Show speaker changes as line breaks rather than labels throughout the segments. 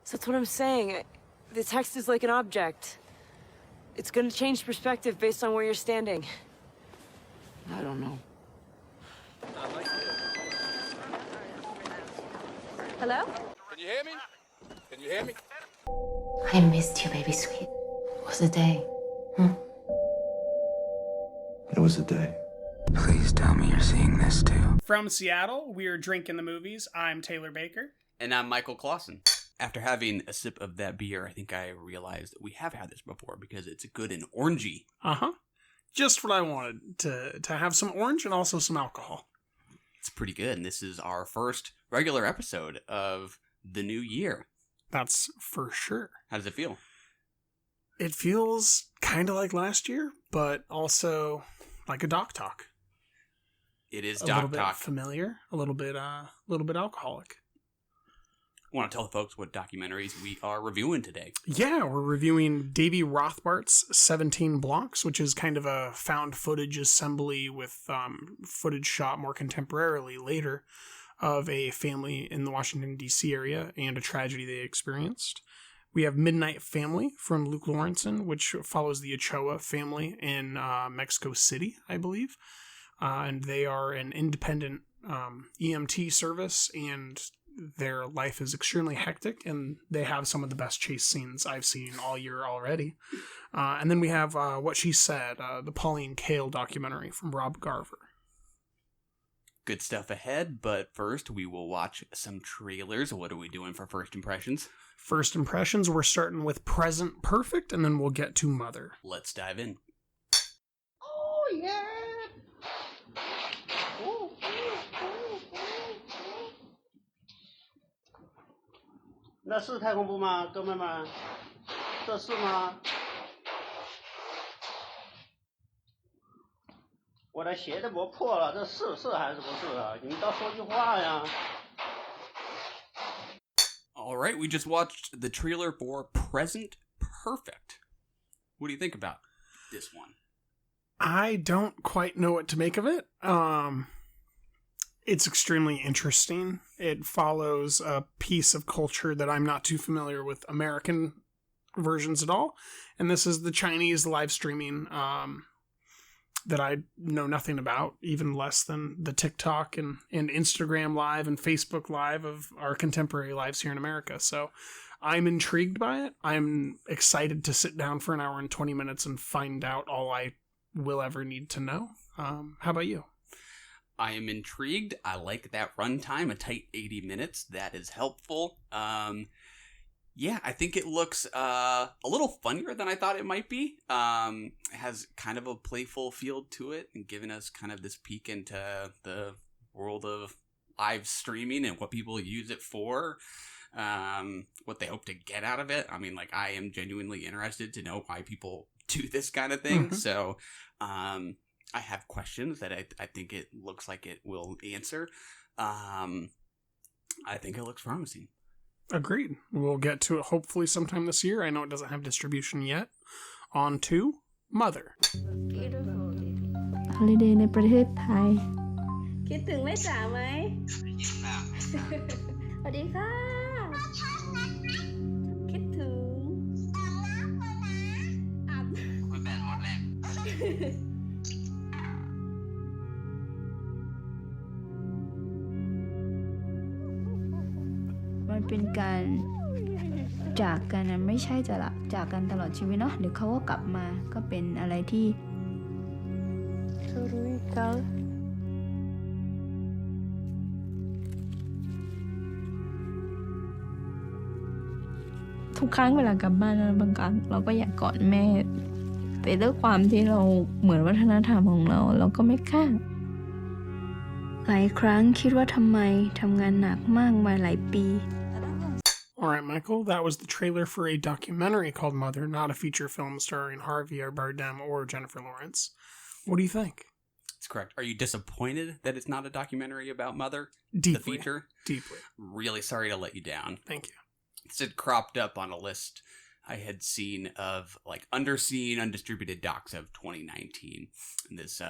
So that's what I'm saying. The text is like an object. It's gonna change perspective based on where you're standing. I don't know.
Hello?
Can you hear me? Can you hear me?
I missed you, baby sweet. It was a day.
It was a day.
Please tell me you're seeing this too.
From Seattle, we're Drinking the Movies. I'm Taylor Baker.
And I'm Michael Clausen. After having a sip of that beer, I think I realized that we have had this before because it's good and orangey.
Uh-huh. Just what I wanted, to have some orange and also some alcohol.
It's pretty good, and this is our first regular episode of the new year.
That's for sure.
How does it feel?
It feels kind of like last year, but also like a doc talk.
It is
a
doc
little
talk.
Bit familiar, a little bit alcoholic.
I want to tell the folks what documentaries we are reviewing today.
Yeah, we're reviewing Davy Rothbart's 17 Blocks, which is kind of a found footage assembly with footage shot more contemporarily later of a family in the Washington, D.C. area and a tragedy they experienced. We have Midnight Family from Luke Lawrenson, which follows the Ochoa family in Mexico City, I believe. And they are an independent EMT service, and their life is extremely hectic, and they have some of the best chase scenes I've seen all year already. And then we have What She Said, the Pauline Kael documentary from Rob Garver.
Good stuff ahead, but first we will watch some trailers. What are we doing for first impressions?
First impressions, we're starting with Present.Perfect, and then we'll get to Mother.
Let's dive in.
Oh, yeah! Oh, 那是太空步吗，哥们们？这是吗？我的鞋都磨破了，这是还是不是啊？你们倒说句话呀！
All right, we just watched the trailer for Present.Perfect. What do you think about this one?
I don't quite know what to make of it. It's extremely interesting. It follows a piece of culture that I'm not too familiar with American versions at all. And this is the Chinese live streaming that I know nothing about, even less than the TikTok and Instagram live and Facebook live of our contemporary lives here in America. So I'm intrigued by it. I'm excited to sit down for an hour and 20 minutes and find out all I will ever need to know. How about you?
I am intrigued. I like that runtime, a tight 80 minutes. That is helpful. Yeah, I think it looks a little funnier than I thought it might be. It has kind of a playful feel to it and giving us kind of this peek into the world of live streaming and what people use it for, what they hope to get out of it. I mean, like, I am genuinely interested to know why people do this kind of thing. Mm-hmm. So, I have questions that I think it looks like it will answer. I think it looks promising.
Agreed. We'll get to it hopefully sometime this year. I know it doesn't have distribution yet. On to Mother.
Holiday ในประเทศไทย คิดถึงแม่จ๋าไหม สวัสดีค่ะ คิดถึงมันแบนหมดแล้ว มันเป็นการจากกันนะไม่ใช่จะจากกันตลอดชีวิตเนาะเดี๋ยวเขาก็กลับมาก็เป็นอะไรที่เธอรู้อีกแล้วทุกครั้งเวลากลับบ้านบางครั้งเราก็อยากกอดแม่แต่ด้วยความที่เราเหมือนวัฒนธรรมของเราก็ไม่กล้าหลายครั้งคิดว่าทำไมทำงานหนักมากมาหลายปี
All right, Michael, that was the trailer for a documentary called Mother, not a feature film starring Javier Bardem or Jennifer Lawrence. What do you think?
That's correct. Are you disappointed that it's not a documentary about Mother?
Deeply.
The feature?
Deeply.
Really sorry to let you down.
Thank you.
It's cropped up on a list I had seen of like underseen, undistributed docs of 2019. And this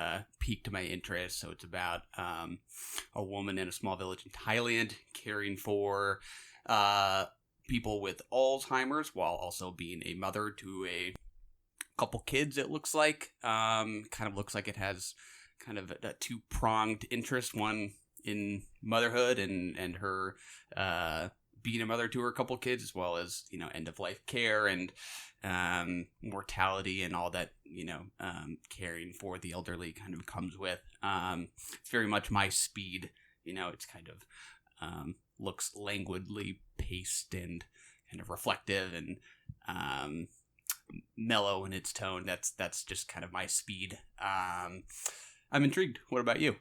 piqued my interest. So it's about a woman in a small village in Thailand caring for people with Alzheimer's while also being a mother to a couple kids, it looks like. Kind of looks like it has kind of a two-pronged interest, one in motherhood and her being a mother to her couple kids, as well as, end-of-life care and mortality and all that, caring for the elderly kind of comes with. It's very much my speed. It's kind of looks languidly paced and kind of reflective and mellow in its tone. That's just kind of my speed. I'm intrigued. What about you?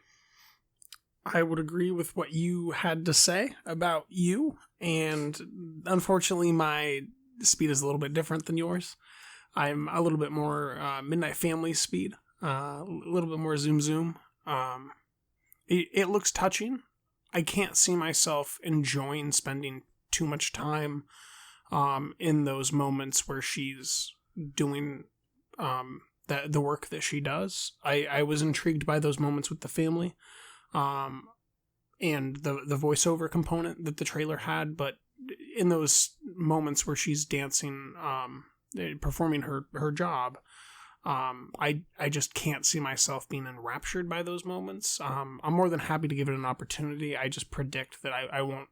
I would agree with what you had to say about you, and unfortunately my speed is a little bit different than yours. I'm a little bit more Midnight Family speed, a little bit more zoom. It looks touching. I can't see myself enjoying spending too much time in those moments where she's doing the work that she does. I was intrigued by those moments with the family. And the voiceover component that the trailer had, but in those moments where she's dancing, performing her job, I just can't see myself being enraptured by those moments. I'm more than happy to give it an opportunity. I just predict that I won't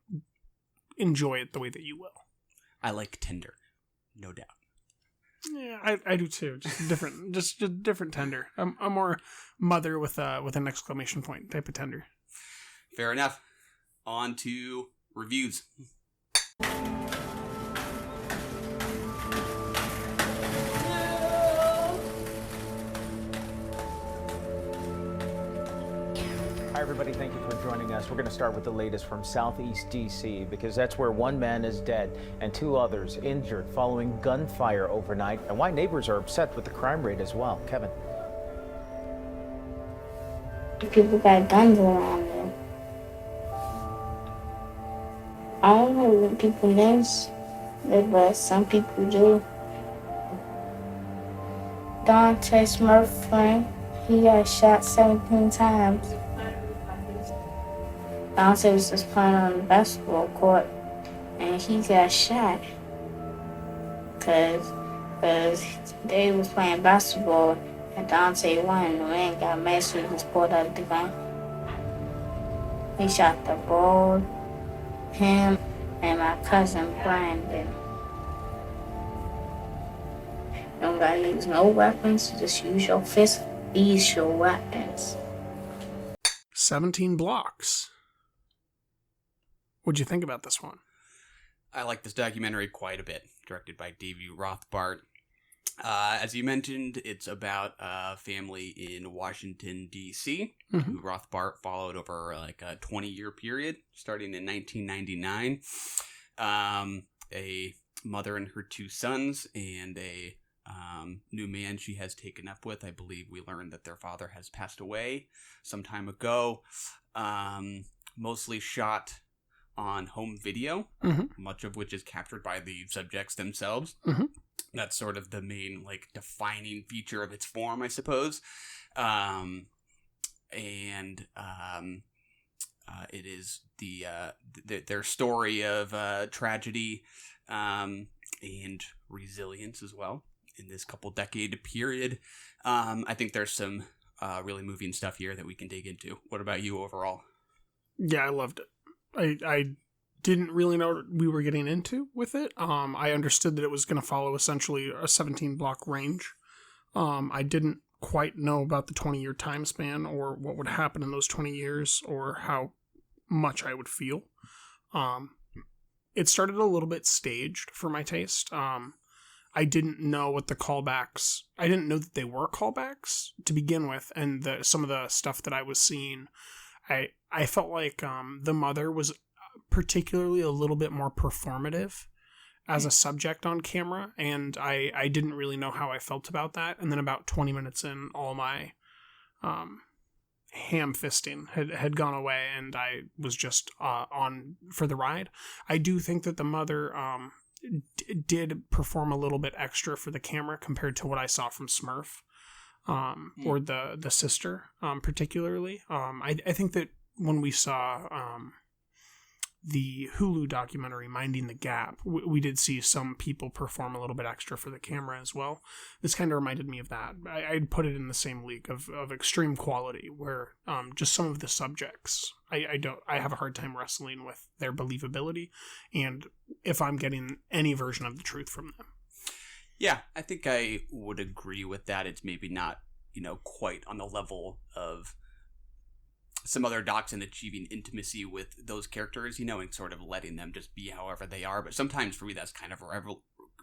enjoy it the way that you will.
I like Tinder, no doubt.
Yeah, I do too. Just a different tender. I'm more mother with an exclamation point type of tender.
Fair enough. On to reviews.
Hi, everybody. Thank you for joining us. We're going to start with the latest from Southeast D.C. because that's where one man is dead and two others injured following gunfire overnight, and why neighbors are upset with the crime rate as well. Kevin.
People got guns around them. I don't know what people names, but some people do. Dante Smurf friend, he got shot 17 times. Dante was just playing on the basketball court, and he got shot. Cause they was playing basketball, and Dante won, and the man got mad, so he just pulled out the gun. He shot the ball, him, and my cousin Brandon. Don't gotta use no weapons, just use your fist, use your weapons.
17 blocks. What'd you think about this one?
I like this documentary quite a bit, directed by Davey Rothbart. As you mentioned, it's about a family in Washington, D.C., who Rothbart followed over like a 20-year period, starting in 1999. A mother and her two sons, and a new man she has taken up with. I believe we learned that their father has passed away some time ago. Mostly shot on home video, much of which is captured by the subjects themselves. That's sort of the main, like, defining feature of its form, I suppose. It is their story of tragedy and resilience as well in this couple decade period. I think there's some really moving stuff here that we can dig into. What about you overall?
Yeah, I loved it. I didn't really know what we were getting into with it. I understood that it was going to follow essentially a 17 block range. I didn't quite know about the 20-year time span or what would happen in those 20 years or how much I would feel. It started a little bit staged for my taste. I didn't know what the callbacks... I didn't know that they were callbacks to begin with, and some of the stuff that I was seeing... I felt like the mother was particularly a little bit more performative as a subject on camera, and I didn't really know how I felt about that. And then about 20 minutes in, all my ham-fisting had gone away, and I was just on for the ride. I do think that the mother did perform a little bit extra for the camera compared to what I saw from Smurf. Or the sister, particularly. I think that when we saw the Hulu documentary Minding the Gap, we did see some people perform a little bit extra for the camera as well. This kind of reminded me of that. I'd put it in the same league of extreme quality, where just some of the subjects I have a hard time wrestling with their believability, and if I'm getting any version of the truth from them.
Yeah, I think I would agree with that. It's maybe not, quite on the level of some other docs in achieving intimacy with those characters, and sort of letting them just be however they are. But sometimes for me, that's kind of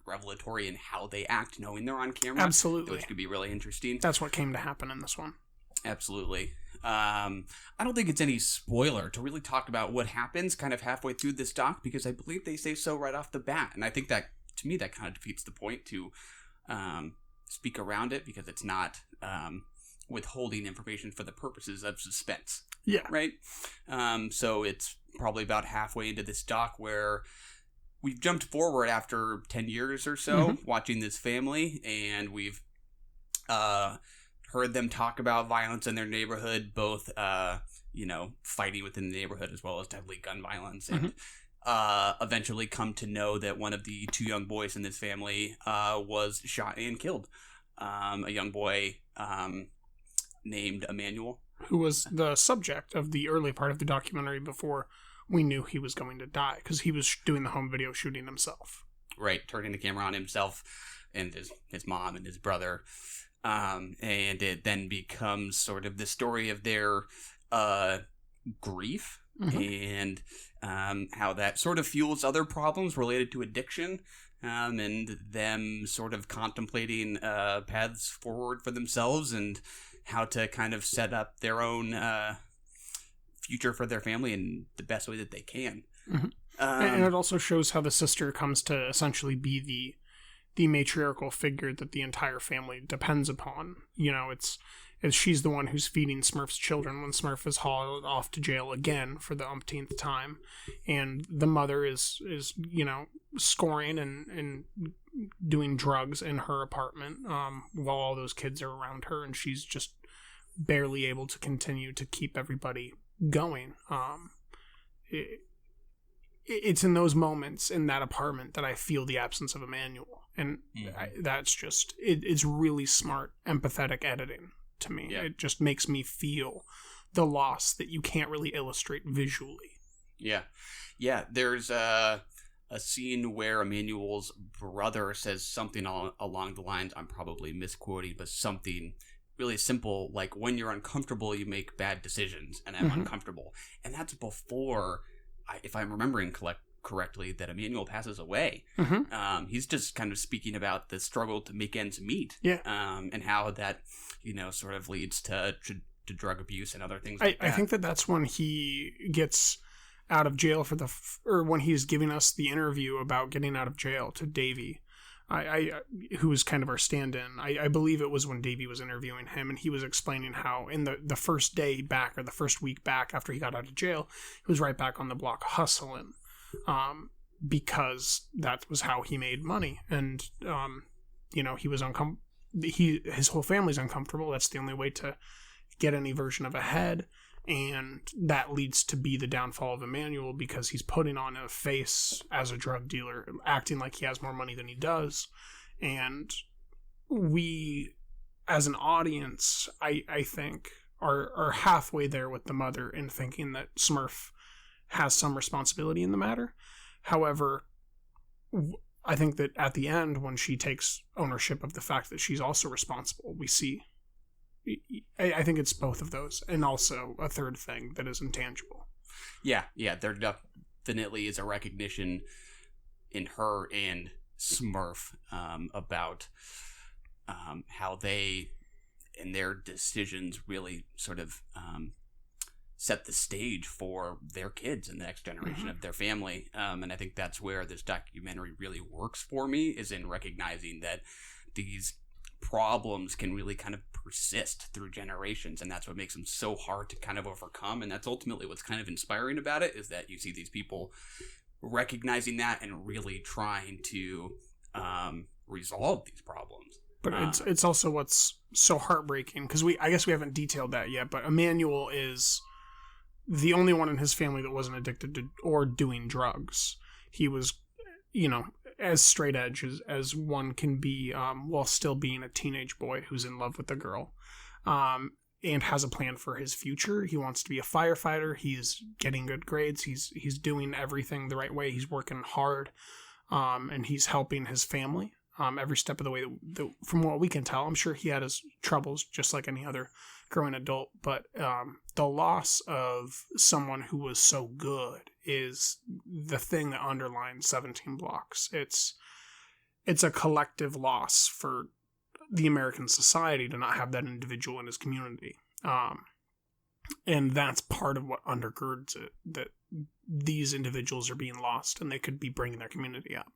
revelatory in how they act, knowing they're on camera.
Absolutely.
Which could be really interesting.
That's what came to happen in this one.
Absolutely. I don't think it's any spoiler to really talk about what happens kind of halfway through this doc, because I believe they say so right off the bat. And I think that, to me, that kind of defeats the point to speak around it, because it's not withholding information for the purposes of suspense.
Yeah.
Right? So it's probably about halfway into this doc where we've jumped forward after 10 years or so watching this family, and we've heard them talk about violence in their neighborhood, both, fighting within the neighborhood as well as deadly gun violence, and eventually come to know that one of the two young boys in this family was shot and killed. A young boy named Emmanuel,
who was the subject of the early part of the documentary before we knew he was going to die, because he was doing the home video shooting himself.
Right, turning the camera on himself and his mom and his brother. And it then becomes sort of the story of their grief and how that sort of fuels other problems related to addiction, and them sort of contemplating paths forward for themselves and how to kind of set up their own future for their family in the best way that they can.
And it also shows how the sister comes to essentially be the matriarchal figure that the entire family depends upon. It's she's the one who's feeding Smurf's children when Smurf is hauled off to jail again for the umpteenth time, and the mother is scoring and doing drugs in her apartment while all those kids are around her, and she's just barely able to continue to keep everybody going. It's in those moments in that apartment that I feel the absence of Emmanuel, and that's just it's really smart, empathetic editing to me. It just makes me feel the loss that you can't really illustrate visually. There's a scene where Emmanuel's brother says something along the lines, I'm probably misquoting, but something really simple, like, when you're uncomfortable you make bad decisions, and I'm uncomfortable. And that's before, if I'm remembering correctly, that Emmanuel passes away. He's just kind of speaking about the struggle to make ends meet, and how that sort of leads to drug abuse and other things like that. I think that's when he gets out of jail or when he's giving us the interview about getting out of jail to Davey, who was kind of our stand-in. I believe it was when Davey was interviewing him, and he was explaining how in the first day back, or the first week back after he got out of jail, he was right back on the block hustling, because that was how he made money. And he was his whole family's uncomfortable. That's the only way to get any version of ahead, and that leads to be the downfall of Emmanuel, because he's putting on a face as a drug dealer, acting like he has more money than he does. And we, as an audience, I think, are halfway there with the mother in thinking that Smurf has some responsibility in the matter. However, I think that at the end, when she takes ownership of the fact that she's also responsible, we see, I think it's both of those, and also a third thing that is intangible.
There definitely is a recognition in her and Smurf about how they, in their decisions, really sort of set the stage for their kids and the next generation of their family. And I think that's where this documentary really works for me, is in recognizing that these problems can really kind of persist through generations, and that's what makes them so hard to kind of overcome. And that's ultimately what's kind of inspiring about it, is that you see these people recognizing that and really trying to resolve these problems.
But it's also what's so heartbreaking, because I guess we haven't detailed that yet, but Emmanuel is the only one in his family that wasn't addicted to or doing drugs. He was, as straight edge as one can be, while still being a teenage boy who's in love with a girl, and has a plan for his future. He wants to be a firefighter. He's getting good grades. He's doing everything the right way. He's working hard, and he's helping his family every step of the way. From what we can tell, I'm sure he had his troubles just like any other growing adult, but the loss of someone who was so good is the thing that underlines 17 Blocks. It's a collective loss for the American society to not have that individual in his community. And that's part of what undergirds it, that these individuals are being lost and they could be bringing their community up.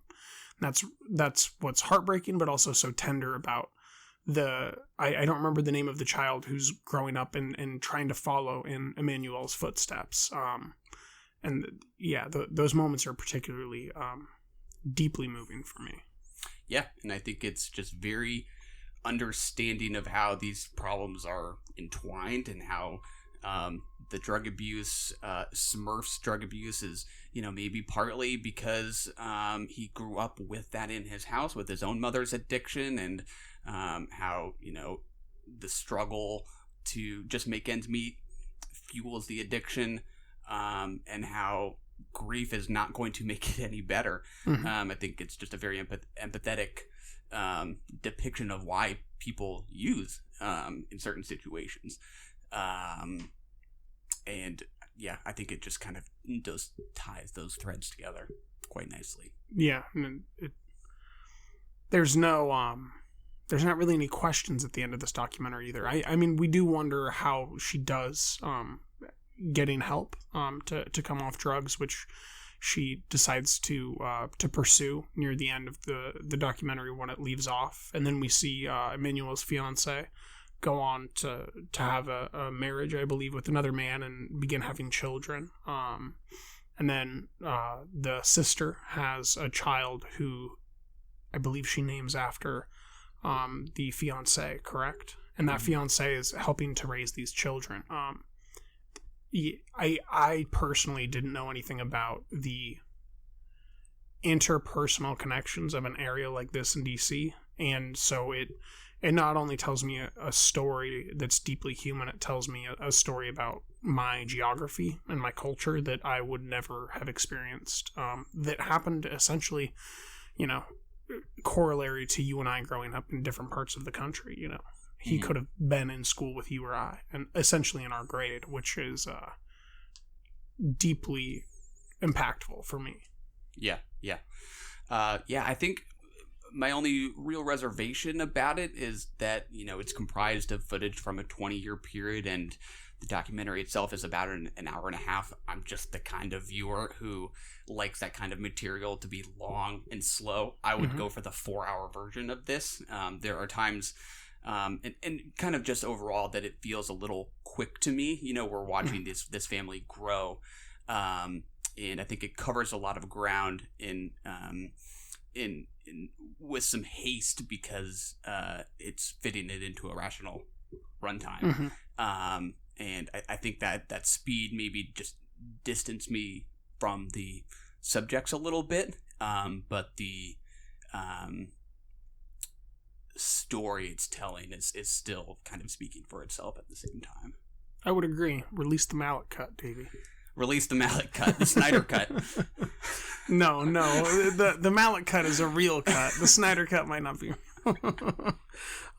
And that's what's heartbreaking, but also so tender about I don't remember the name of the child who's growing up and trying to follow in Emmanuel's footsteps. Those moments are particularly deeply moving for me.
Yeah, and I think it's just very understanding of how these problems are entwined and how the drug abuse, Smurf's drug abuse is, maybe partly because he grew up with that in his house with his own mother's addiction, and how, the struggle to just make ends meet fuels the addiction, and how grief is not going to make it any better. Mm-hmm. I think it's just a very empathetic depiction of why people use in certain situations. And yeah, I think it just kind of ties those threads together quite nicely.
Yeah, and there's not really any questions at the end of this documentary either. I mean, we do wonder how she does getting help to come off drugs, which she decides to pursue near the end of the documentary when it leaves off. And then we see Emmanuel's fiance go on to have a marriage, I believe, with another man and begin having children. And then the sister has a child who I believe she names after the fiance, correct? And that fiance is helping to raise these children. I personally didn't know anything about the interpersonal connections of an area like this in DC, and so it not only tells me a story that's deeply human, it tells me a story about my geography and my culture that I would never have experienced, that happened essentially, corollary to you and I growing up in different parts of the country. He could have been in school with you or I, and essentially in our grade, which is deeply impactful for me.
Yeah. I think my only real reservation about it is that, it's comprised of footage from a 20-year period, and the documentary itself is about an hour and a half. I'm just the kind of viewer who likes that kind of material to be long and slow. I would go for the 4-hour version of this. There are times, and kind of just overall, that it feels a little quick to me. We're watching this family grow, and I think it covers a lot of ground in with some haste because it's fitting it into a rational runtime. And I think that speed maybe just distanced me from the subjects a little bit, but the story it's telling is still kind of speaking for itself at the same time.
I would agree. Release the mallet cut, Davey.
Release the mallet cut, the Snyder cut.
No, the mallet cut is a real cut. The Snyder cut might not be.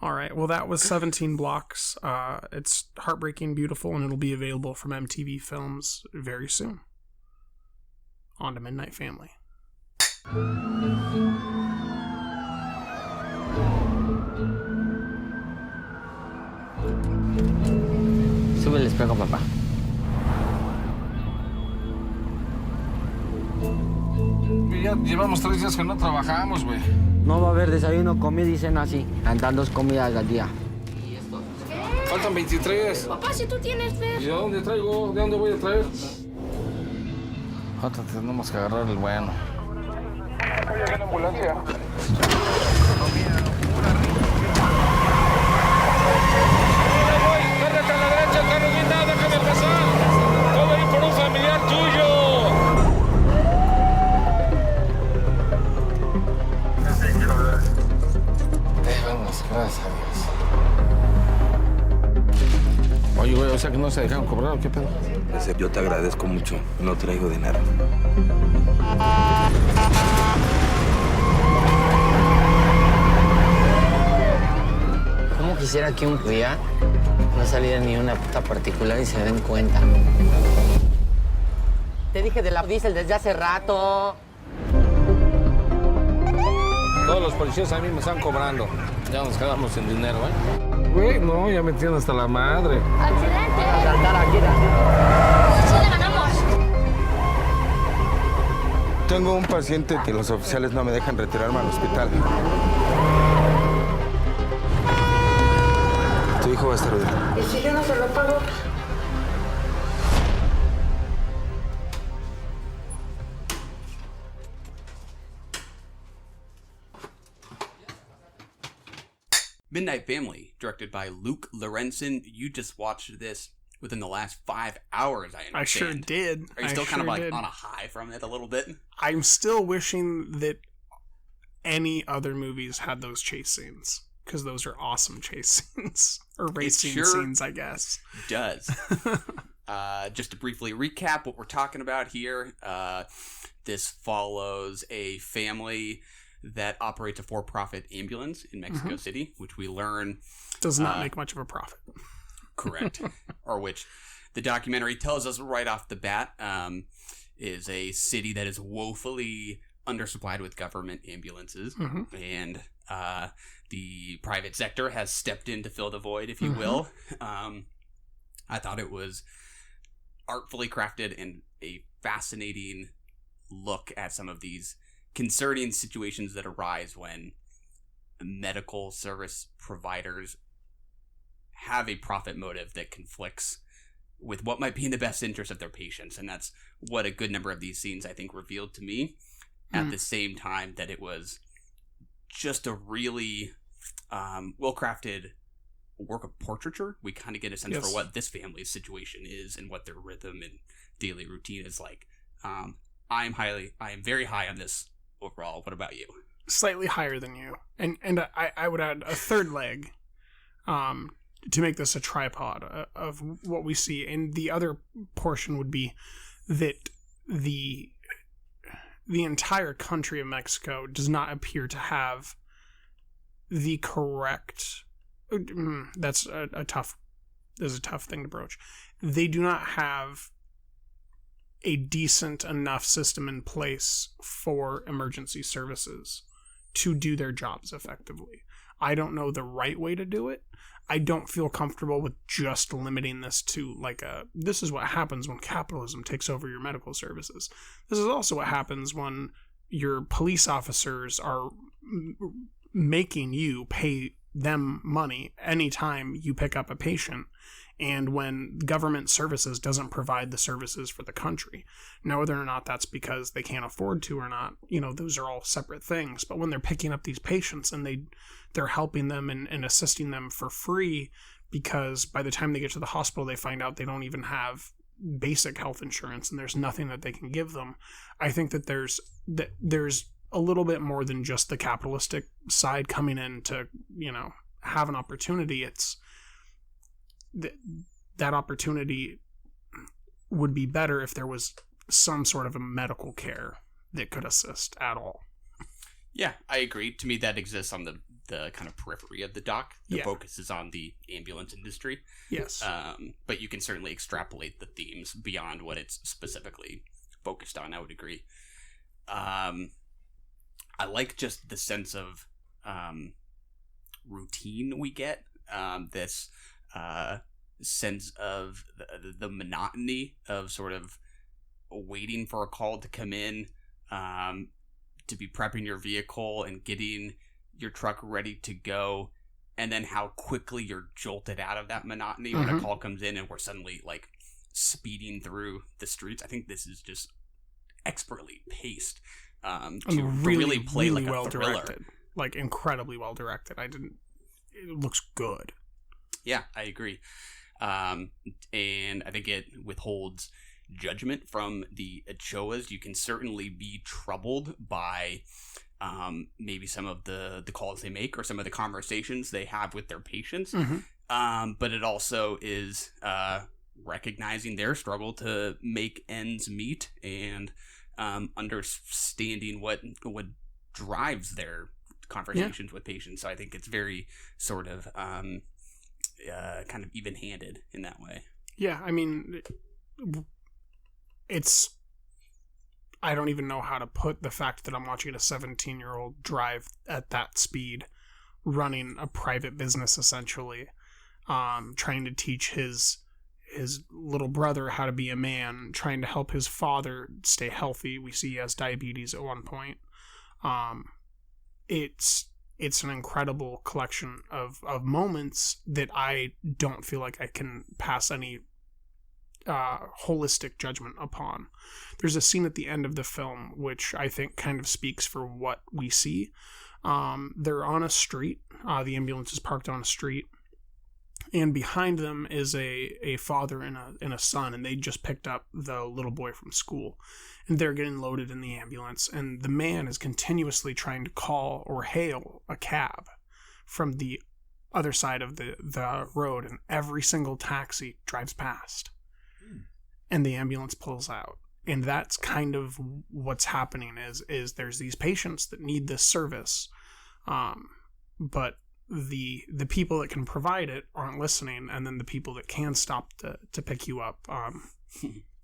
All right, well, that was 17 Blocks. It's heartbreaking, beautiful, and it'll be available from MTV Films very soon. On to Midnight Family.
Sube el espejo, papá.
Ya llevamos 3 días que no trabajamos, güey.
No va a haber desayuno, comida y cena así. Dan 2 comidas al día.
¿Y esto? ¿Qué? Faltan 23.
Papá, si tú tienes fe.
¿Y de dónde traigo? ¿De dónde voy a traer? Falta, tenemos que agarrar el bueno. Oye, viene ambulancia. ¡Córrete a la derecha! ¡El carro guindado! ¡Déjame pasar! ¡Todo ahí! no se dejaron cobrar o qué pedo?
Yo te agradezco mucho. No traigo dinero.
¿Cómo quisiera que un día no saliera ni una puta particular y se den cuenta? Te dije de la diésel desde hace rato.
Todos los policías a mí me están cobrando. Ya nos quedamos sin dinero, ¿eh? Güey, no, ya me tienen hasta la madre.
¡Accidente!
Van a saltar aquí.
¡Sí le ganamos!
Tengo un paciente que los oficiales no me dejan retirarme al hospital. Tu hijo va a estar bien.
¿Y si yo no se lo pago?
Midnight Family, directed by Luke Lorenzen. You just watched this within the last 5 hours, I understand.
I sure did.
Are you still kind of like on a high from it a little bit?
I'm still wishing that any other movies had those chase scenes, because those are awesome chase scenes. Or racing scenes, I guess.
Does. Just to briefly recap what we're talking about here, this follows a family that operates a for-profit ambulance in Mexico City, which we learn
does not make much of a profit.
Correct. Or which the documentary tells us right off the bat is a city that is woefully undersupplied with government ambulances, and the private sector has stepped in to fill the void, if you will. I thought it was artfully crafted and a fascinating look at some of these concerning situations that arise when medical service providers have a profit motive that conflicts with what might be in the best interest of their patients. And that's what a good number of these scenes, I think, revealed to me. At the same time that it was just a really well-crafted work of portraiture. We kind of get a sense for what this family's situation is and what their rhythm and daily routine is like. I am very high on this overall. What about you?
Slightly higher than you. And I would add a third leg to make this a tripod of what we see. And the other portion would be that the entire country of Mexico does not appear to have the correct... That's a tough thing to broach. They do not have a decent enough system in place for emergency services to do their jobs effectively. I don't know the right way to do it. I don't feel comfortable with just limiting this to this is what happens when capitalism takes over your medical services. This is also what happens when your police officers are making you pay them money anytime you pick up a patient, and when government services doesn't provide the services for the country. Now, whether or not that's because they can't afford to or not, those are all separate things. But when they're picking up these patients and they're helping them and assisting them for free, because by the time they get to the hospital, they find out they don't even have basic health insurance and there's nothing that they can give them. I think that there's a little bit more than just the capitalistic side coming in to, have an opportunity. It's that opportunity would be better if there was some sort of a medical care that could assist at all.
Yeah, I agree. To me, that exists on the kind of periphery of the doc. The focus is on the ambulance industry.
Yes.
But you can certainly extrapolate the themes beyond what it's specifically focused on. I would agree. I like just the sense of routine we get. This sense of the monotony of sort of waiting for a call to come in, to be prepping your vehicle and getting your truck ready to go, and then how quickly you're jolted out of that monotony when a call comes in and we're suddenly speeding through the streets. I think this is just expertly paced to really play like a
well
thriller.
Directed, incredibly well directed. It looks good.
Yeah, I agree. And I think it withholds judgment from the Ochoas. You can certainly be troubled by maybe some of the calls they make or some of the conversations they have with their patients. But it also is recognizing their struggle to make ends meet and understanding what drives their conversations with patients. So I think it's very sort of kind of even-handed in that way.
Yeah, I mean, I don't even know how to put the fact that I'm watching a 17-year-old drive at that speed, running a private business essentially, trying to teach his little brother how to be a man, trying to help his father stay healthy. We see he has diabetes at one point. It's an incredible collection of moments that I don't feel like I can pass any holistic judgment upon. There's a scene at the end of the film which I think kind of speaks for what we see. They're on a street. The ambulance is parked on a street, and behind them is a father and a son, and they just picked up the little boy from school, and they're getting loaded in the ambulance, and the man is continuously trying to call or hail a cab from the other side of the road, and every single taxi drives past, and the ambulance pulls out. And that's kind of what's happening is there's these patients that need this service, but the people that can provide it aren't listening, and then the people that can stop to pick you up,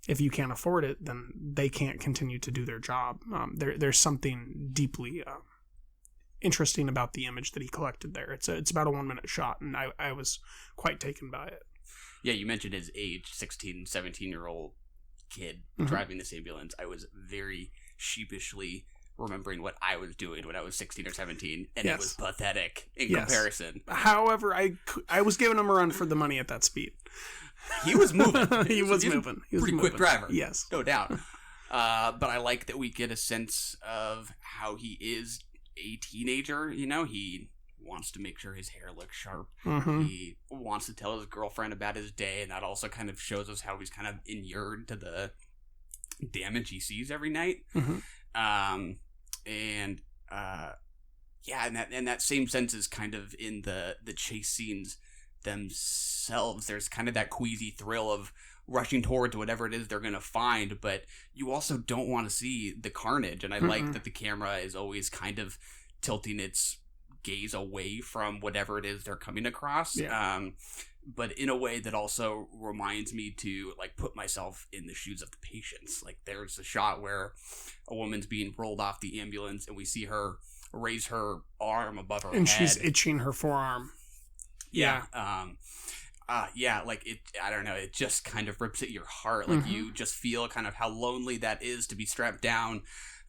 if you can't afford it, then they can't continue to do their job. There's something deeply interesting about the image that he collected there. It's about a 1-minute shot, and I was quite taken by it.
Yeah, you mentioned his age, 16, 17-year-old kid driving this ambulance. I was very sheepishly remembering what I was doing when I was 16 or 17, and it was pathetic in comparison.
However, I was giving him a run for the money at that speed.
He was moving.
He was moving. He was
pretty quick driver.
Yes.
No doubt. But I like that we get a sense of how he is a teenager. You know, he wants to make sure his hair looks sharp. He wants to tell his girlfriend about his day, and that also kind of shows us how he's kind of inured to the damage he sees every night. And that same sense is kind of in the chase scenes themselves. There's kind of that queasy thrill of rushing towards whatever it is they're going to find, but you also don't want to see the carnage. And I like that the camera is always kind of tilting its gaze away from whatever it is they're coming across. But in a way that also reminds me to like put myself in the shoes of the patients. Like there's a shot where a woman's being rolled off the ambulance, and we see her raise her arm above her head.
And she's itching her forearm.
Like it, I don't know, it just kind of rips at your heart. Like you just feel kind of how lonely that is to be strapped down,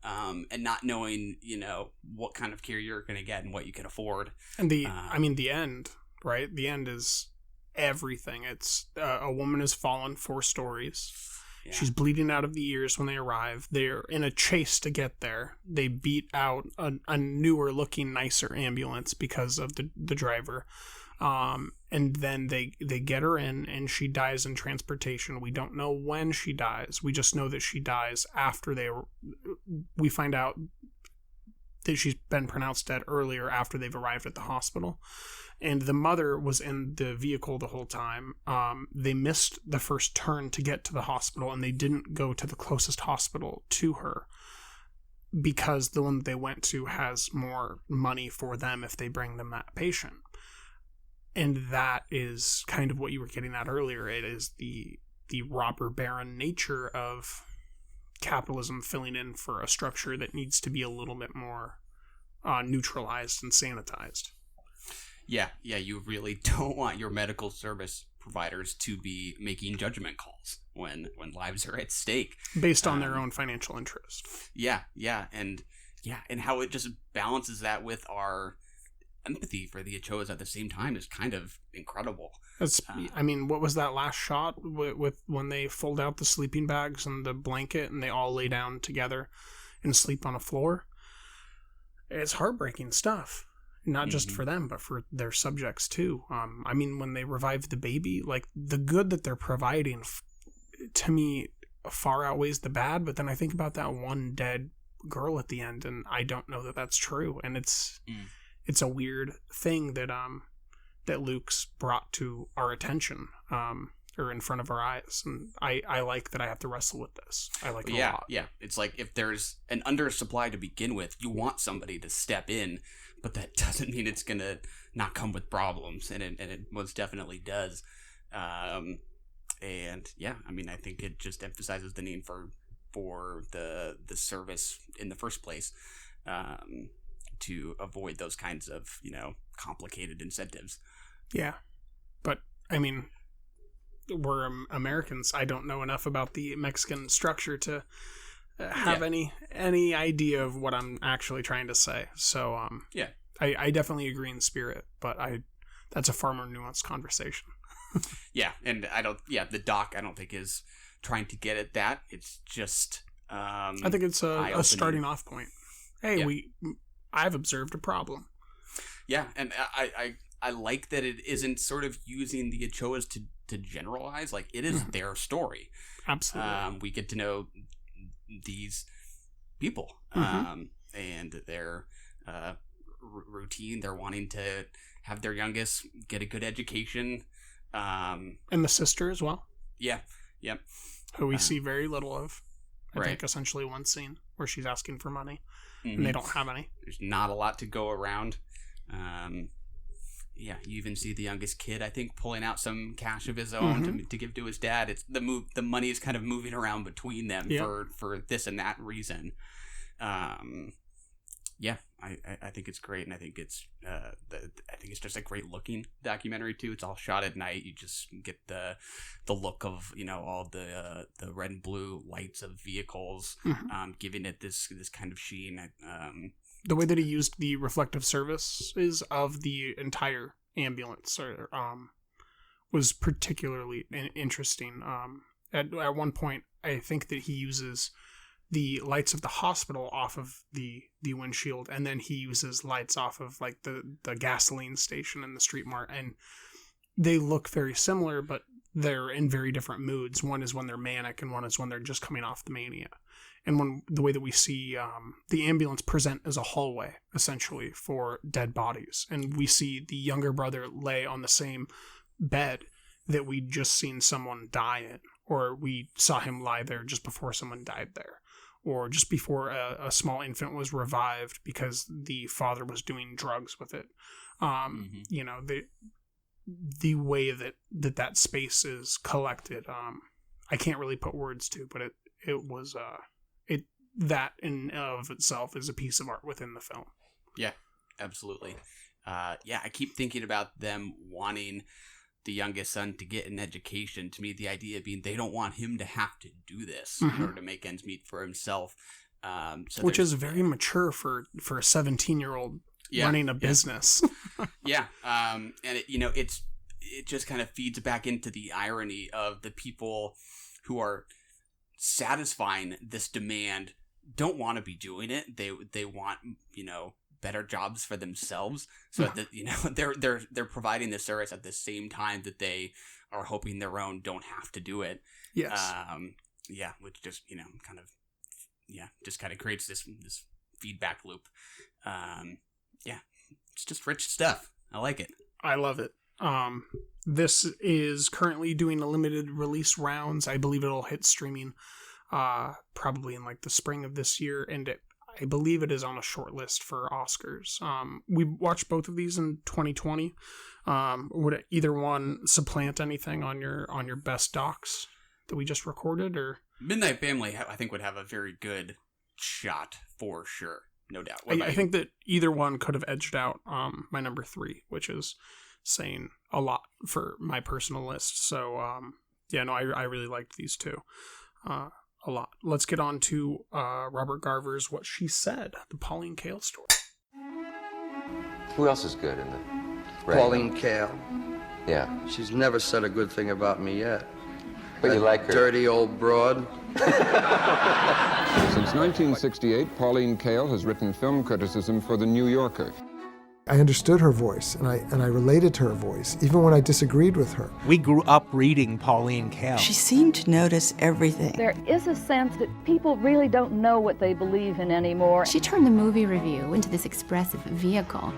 and not knowing, you know, what kind of care you're going to get and what you can afford. And
the end, right? The end is everything. It's a woman has fallen 4 stories. She's bleeding out of the ears when they arrive. They're in a chase to get there. They beat out a newer looking, nicer ambulance because of the driver. And then they get her in, and she dies in transportation. We don't know when she dies. We just know that she dies after we find out that she's been pronounced dead earlier after they've arrived at the hospital. And the mother was in the vehicle the whole time. They missed the first turn to get to the hospital, and they didn't go to the closest hospital to her because the one that they went to has more money for them if they bring them that patient. And that is kind of what you were getting at earlier. It is the robber baron nature of capitalism filling in for a structure that needs to be a little bit more neutralized and sanitized.
Yeah, you really don't want your medical service providers to be making judgment calls when lives are at stake.
Based on their own financial interest.
And how it just balances that with our empathy for the Ochoas at the same time is kind of incredible.
What was that last shot with when they fold out the sleeping bags and the blanket and they all lay down together and sleep on a floor? It's heartbreaking stuff. Not just for them, but for their subjects too. When they revive the baby, like the good that they're providing, to me, far outweighs the bad. But then I think about that one dead girl at the end, and I don't know that that's true. And it's a weird thing that Luke's brought to our attention. or in front of our eyes, and I like that I have to wrestle with this. I like it a lot.
Yeah. It's like if there's an undersupply to begin with, you want somebody to step in, but that doesn't mean it's gonna not come with problems, and it most definitely does. And yeah, I mean, I think it just emphasizes the need for the service in the first place, to avoid those kinds of, complicated incentives.
Yeah, but I mean, we're Americans. I don't know enough about the Mexican structure to have any idea of what I'm actually trying to say. So I definitely agree in spirit, but that's a far more nuanced conversation.
Yeah, and the doc I don't think is trying to get at that. It's just I
think it's a starting off point. Hey, I've observed a problem.
Yeah, and I like that it isn't sort of using the Ochoas to generalize. Like, it is their story.
Absolutely.
We get to know these people and their routine. They're wanting to have their youngest get a good education.
And the sister as well.
Yeah. Yep.
Who we see very little of. I think essentially one scene where she's asking for money and they don't have any.
There's not a lot to go around. You even see the youngest kid, I think, pulling out some cash of his own to give to his dad. It's the money is kind of moving around between them for this and that reason. I think it's great, and I think it's just a great looking documentary too. It's all shot at night. You just get the look of all the red and blue lights of vehicles, giving it this kind of sheen.
The way that he used the reflective surfaces of the entire ambulance was particularly interesting. At one point, I think that he uses the lights of the hospital off of the windshield, and then he uses lights off of like the gasoline station and the street mart, and they look very similar, but they're in very different moods. One is when they're manic, and one is when they're just coming off the mania. And when the way that we see the ambulance present as a hallway, essentially, for dead bodies. And we see the younger brother lay on the same bed that we'd just seen someone die in, or we saw him lie there just before someone died there, or just before a small infant was revived because the father was doing drugs with it. The way that space is collected, I can't really put words to, but it was that in of itself is a piece of art within the film.
Yeah, absolutely. I keep thinking about them wanting the youngest son to get an education. To me, the idea being they don't want him to have to do this in order to make ends meet for himself.
Which is very mature for a 17-year-old running a business.
And it just kind of feeds back into the irony of the people who are satisfying this demand don't want to be doing it. They want better jobs for themselves, so that they're providing the service at the same time that they are hoping their own don't have to do it.
Yes.
Which just just kind of creates this feedback loop. It's just rich stuff. I like it.
I love it. This is currently doing a limited release rounds. I believe it'll hit streaming probably in like the spring of this year, and I believe it is on a short list for Oscars. We watched both of these in 2020. Would either one supplant anything on your best docs that we just recorded, or
Midnight Family? I think would have a very good shot for sure, no doubt.
I think that either one could have edged out my number 3, which is saying a lot for my personal list. So I really liked these two a lot. Let's get on to Robert Garver's What She Said, the Pauline Kael story.
Who else is good in the
Pauline Kael.
Yeah.
She's never said a good thing about me yet.
But you like her.
Dirty old broad.
Since 1968, Pauline Kael has written film criticism for The New Yorker.
I understood her voice, and I related to her voice, even when I disagreed with her.
We grew up reading Pauline Kael.
She seemed to notice everything.
There is a sense that people really don't know what they believe in anymore.
She turned the movie review into this expressive vehicle.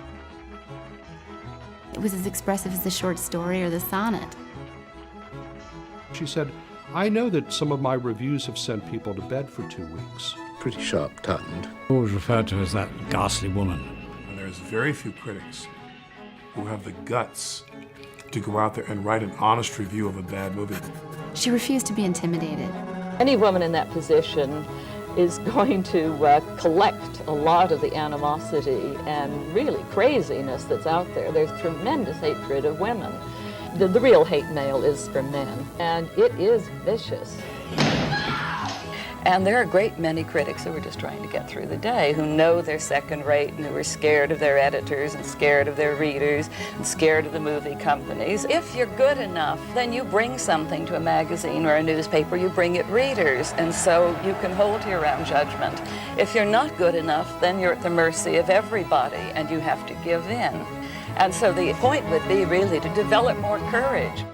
It was as expressive as the short story or the sonnet.
She said, I know that some of my reviews have sent people to bed for 2 weeks.
Pretty sharp-tongued.
Always referred to as that ghastly woman.
And there's very few critics who have the guts to go out there and write an honest review of a bad movie.
She refused to be intimidated.
Any woman in that position is going to collect a lot of the animosity and really craziness that's out there. There's tremendous hatred of women. The real hate mail is for men, and it is vicious. And there are a great many critics who are just trying to get through the day, who know they're second rate and who are scared of their editors and scared of their readers and scared of the movie companies. If you're good enough, then you bring something to a magazine or a newspaper, you bring it readers, and so you can hold your own judgment. If you're not good enough, then you're at the mercy of everybody and you have to give in. And so the point would be really to develop more courage.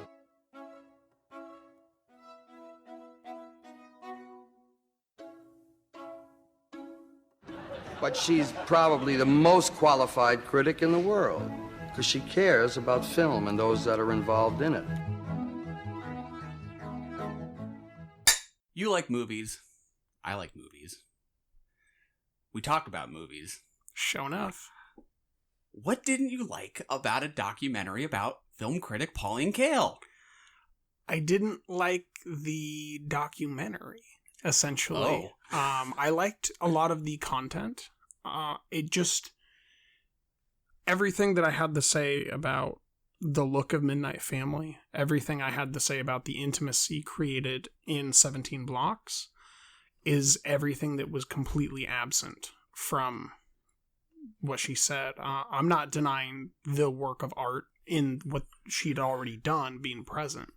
But she's probably the most qualified critic in the world, because she cares about film and those that are involved in it.
You like movies. I like movies. We talk about movies.
Sure enough.
What didn't you like about a documentary about film critic Pauline Kael?
I didn't like the documentary, essentially. I liked a lot of the content. Everything that I had to say about the look of Midnight Family, everything I had to say about the intimacy created in 17 Blocks, is everything that was completely absent from what she said. I'm not denying the work of art in what she'd already done being present.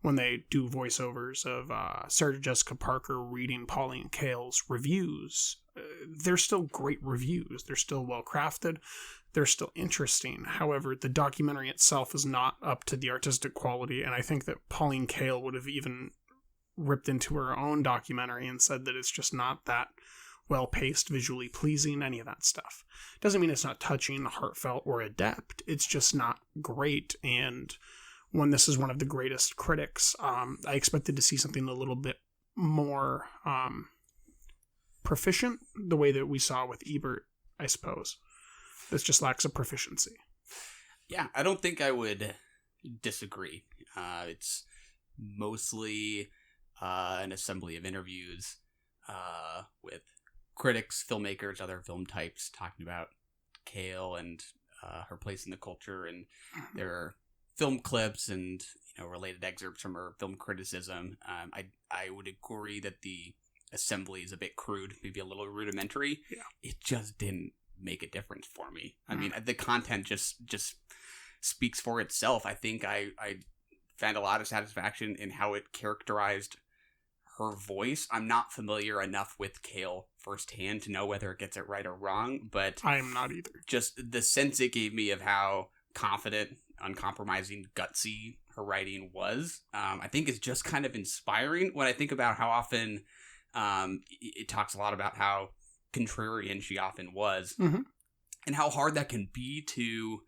When they do voiceovers of Sarah Jessica Parker reading Pauline Kael's reviews, they're still great reviews. They're still well crafted. They're still interesting. However, the documentary itself is not up to the artistic quality, and I think that Pauline Kael would have even ripped into her own documentary and said that it's just not that well-paced, visually pleasing, any of that stuff. Doesn't mean it's not touching, heartfelt, or adept. It's just not great, and when this is one of the greatest critics, I expected to see something a little bit more proficient, the way that we saw with Ebert, I suppose. This just lacks a proficiency.
Yeah, I don't think I would disagree. It's mostly an assembly of interviews with critics, filmmakers, other film types, talking about Kael and her place in the culture, and their film clips and related excerpts from her film criticism. I would agree that the assembly is a bit crude, maybe a little rudimentary.
Yeah.
It just didn't make a difference for me. I mean, the content just speaks for itself. I think I found a lot of satisfaction in how it characterized her voice. I'm not familiar enough with Kael firsthand to know whether it gets it right or wrong, but
I am not either.
Just the sense it gave me of how confident, uncompromising, gutsy her writing was, I think is just kind of inspiring when I think about how often it talks a lot about how contrarian she often was, and how hard that can be to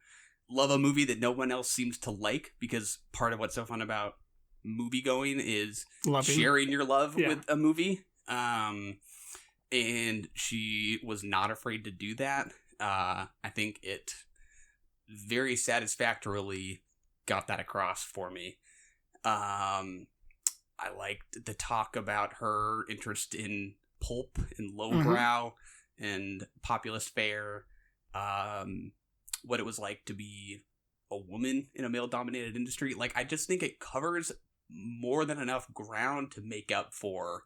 love a movie that no one else seems to like, because part of what's so fun about movie going is sharing your love with a movie. And she was not afraid to do that. I think it very satisfactorily got that across for me. I liked the talk about her interest in pulp and lowbrow and populist fare, what it was like to be a woman in a male-dominated industry. Like, I just think it covers more than enough ground to make up for,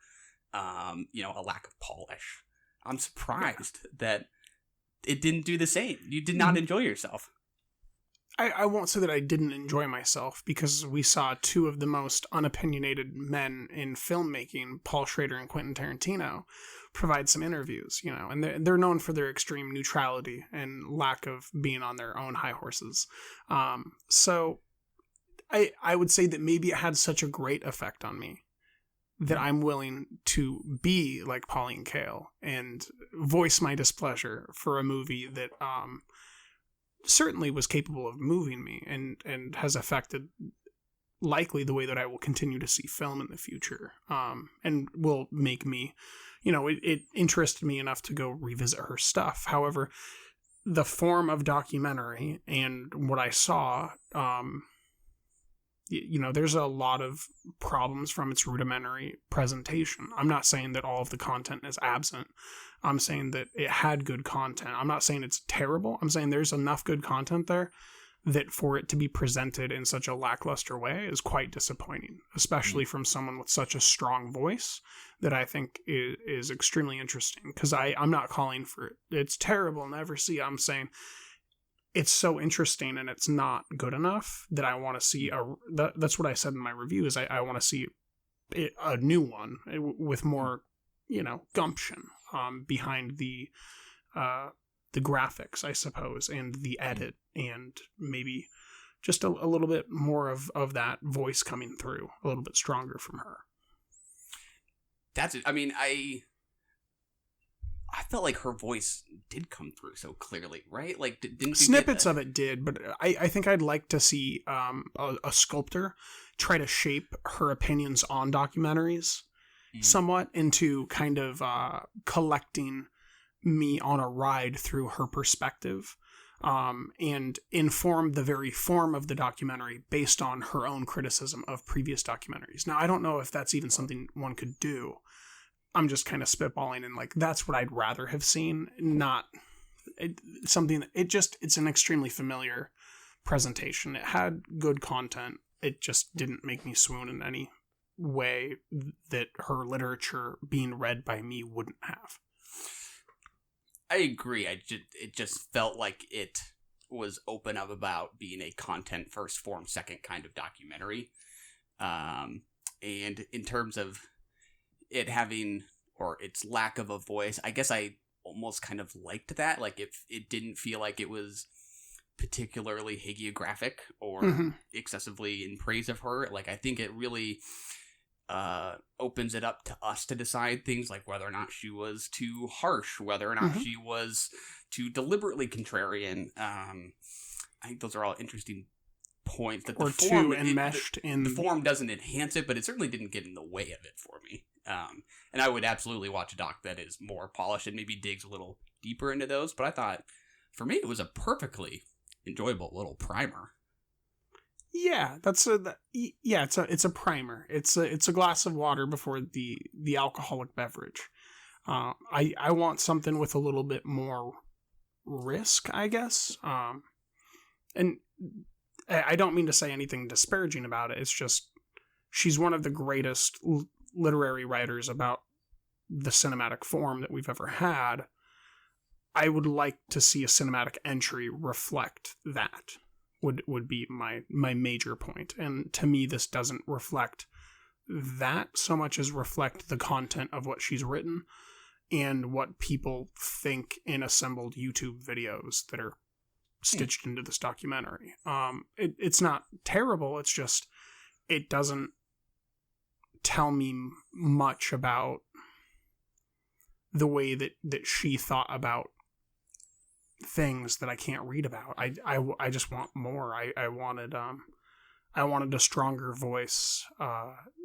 a lack of polish. I'm surprised that it didn't do the same. You did not enjoy yourself.
I won't say that I didn't enjoy myself, because we saw two of the most unopinionated men in filmmaking, Paul Schrader and Quentin Tarantino, provide some interviews, and they're known for their extreme neutrality and lack of being on their own high horses. So I would say that maybe it had such a great effect on me that I'm willing to be like Pauline Kael and voice my displeasure for a movie that certainly was capable of moving me and has affected likely the way that I will continue to see film in the future, and will make me, it interested me enough to go revisit her stuff. However, the form of documentary and what I saw, there's a lot of problems from its rudimentary presentation. I'm not saying that all of the content is absent. I'm saying that it had good content. I'm not saying it's terrible. I'm saying there's enough good content there that for it to be presented in such a lackluster way is quite disappointing, especially from someone with such a strong voice that I think is extremely interesting. Because I'm not calling for it's terrible, never see it. I'm saying it's so interesting and it's not good enough that I want to see that's what I said in my review is I want to see a new one with more, gumption behind the graphics, I suppose, and the edit, and maybe just a little bit more of that voice coming through, a little bit stronger from her.
That's it. I mean, I felt like her voice did come through so clearly, right? Like, didn't you
snippets of it did, but I think I'd like to see a sculptor try to shape her opinions on documentaries somewhat into kind of collecting me on a ride through her perspective, and inform the very form of the documentary based on her own criticism of previous documentaries. Now, I don't know if that's even something one could do. I'm just kind of spitballing, and like that's what I'd rather have seen, not something that it's an extremely familiar presentation. It had good content. It just didn't make me swoon in any way that her literature being read by me wouldn't have.
I agree. It just felt like it was open up about being a content first, form second kind of documentary. And in terms of it having, or its lack of a voice, I guess I almost kind of liked that. Like, if it didn't feel like it was particularly hagiographic or excessively in praise of her, like, I think it really opens it up to us to decide things like whether or not she was too harsh, whether or not she was too deliberately contrarian. I think those are all interesting points. That
or
the form,
too enmeshed in
the form doesn't enhance it, but it certainly didn't get in the way of it for me. And I would absolutely watch a doc that is more polished and maybe digs a little deeper into those. But I thought, for me, it was a perfectly enjoyable little primer.
Yeah, it's a primer. It's a glass of water before the alcoholic beverage. I want something with a little bit more risk, I guess. And I don't mean to say anything disparaging about it. It's just she's one of the greatest literary writers about the cinematic form that we've ever had. I would like to see a cinematic entry reflect that. Would be my major point. And to me, this doesn't reflect that so much as reflect the content of what she's written and what people think in assembled YouTube videos that are stitched into this documentary. It's not terrible. It's just, it doesn't tell me much about the way that she thought about things that I can't read about. I just want more. I wanted a stronger voice,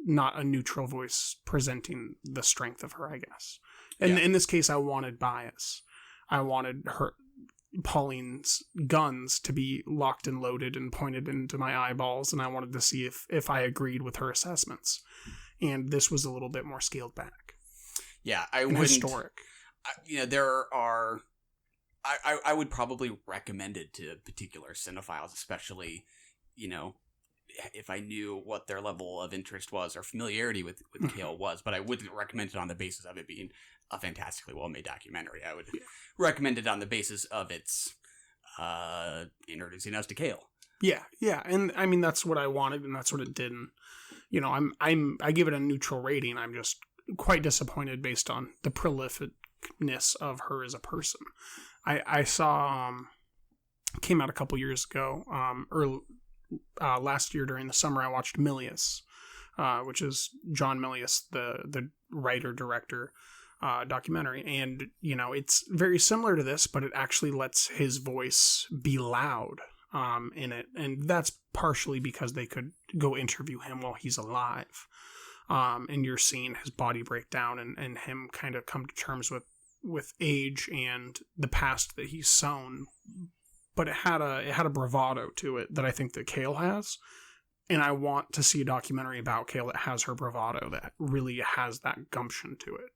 not a neutral voice presenting the strength of her, I guess. And in this case, I wanted bias. I wanted Pauline's guns to be locked and loaded and pointed into my eyeballs, and I wanted to see if I agreed with her assessments. And this was a little bit more scaled back.
Yeah, I wouldn't.
Historic.
There are. I would probably recommend it to particular cinephiles, especially, if I knew what their level of interest was or familiarity with Kael was, but I wouldn't recommend it on the basis of it being a fantastically well-made documentary. I would recommend it on the basis of its introducing us to Kael.
Yeah, and I mean that's what I wanted, and that's what it did. And, I give it a neutral rating. I'm just quite disappointed based on the prolificness of her as a person. I saw came out a couple years ago, last year during the summer. I watched Milius, which is John Milius, the writer-director documentary. And, it's very similar to this, but it actually lets his voice be loud. in it, and that's partially because they could go interview him while he's alive. And you're seeing his body break down and him kind of come to terms with age and the past that he's sown. But it had a bravado to it that I think that Kael has. And I want to see a documentary about Kael that has her bravado, that really has that gumption to it.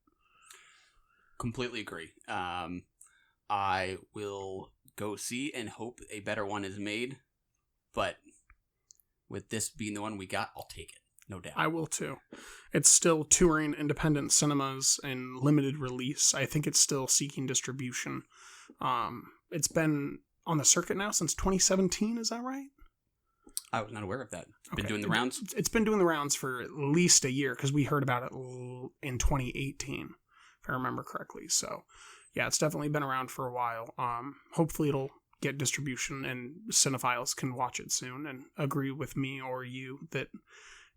Completely agree. I will go see and hope a better one is made. But with this being the one we got, I'll take it. No doubt.
I will too. It's still touring independent cinemas and limited release. I think it's still seeking distribution. It's been on the circuit now since 2017, is that right?
I was not aware of that. Been doing the rounds?
It's been doing the rounds for at least a year, because we heard about it in 2018, if I remember correctly. So, yeah, it's definitely been around for a while. Hopefully it'll get distribution and cinephiles can watch it soon and agree with me or you that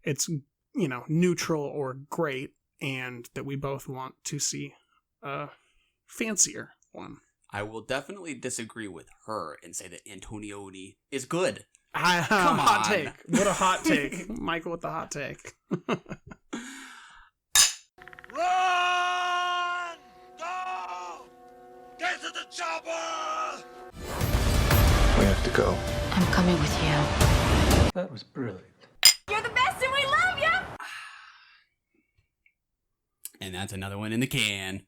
it's, neutral or great, and that we both want to see a fancier one.
I will definitely disagree with her and say that Antonioni is good.
Come on. Hot take. What a hot take. Michael with the hot take.
Run! Go! Get to the chopper!
We have to go.
I'm coming with you.
That was brilliant.
You're the best and we love you!
And that's another one in the can.